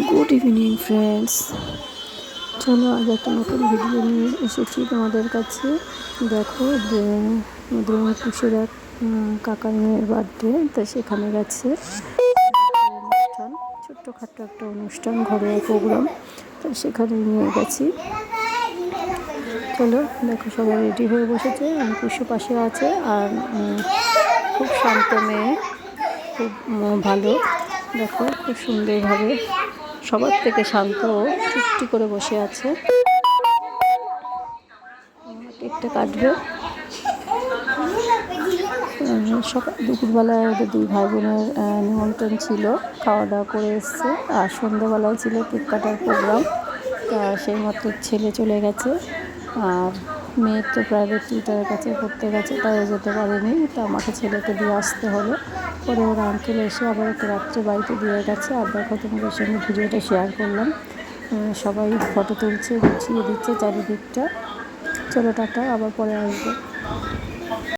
Good evening friends, চলো আজ একটা নতুন ভিডিও নিয়ে এসেছি তোমাদের কাছে। দেখো যে আমাদের পুষের এক কাকার মেয়ের বার্থডে, তো সেখানে গেছে অনুষ্ঠান, ছোট্টখাট্টো একটা অনুষ্ঠান, ঘরোয়া প্রোগ্রাম, তো সেখানে নিয়ে গেছি। চলো দেখো সবাই রেডি হয়ে বসেছে, পুষ্য পাশে আছে, আর খুব শান্ত মেয়ে, খুব ভালো। দেখো খুব সুন্দরভাবে সবার থেকে শান্ত, চুপটি করে বসে আছে। কেকটা কাটবে। সকাল দুপুরবেলায় ওদের দুই ভাই বোনের নিমন্ত্রণ ছিল, খাওয়া দাওয়া করে এসছে। আর সন্ধ্যাবেলায় ছিল কেক কাটার প্রোগ্রাম। তা সেই মতো ছেলে চলে গেছে, আর মেয়ের তো প্রাইভেট টিউটারের কাছে পড়তে গেছে, তাই যেতে পারেনি। তো আমাকে ছেলেকে দিয়ে আসতে হলো। পরে ওর আঙ্কেল এসে আবার ওকে রাত্রে বাড়িতে দিয়ে গেছে। আর দেখো তোমাদের সঙ্গে ভিডিওটা শেয়ার করলাম। সবাই ফটো তুলছে, গুছিয়ে দিচ্ছে চারিদিকটা। চলো টাটা, আবার পরে আসবো।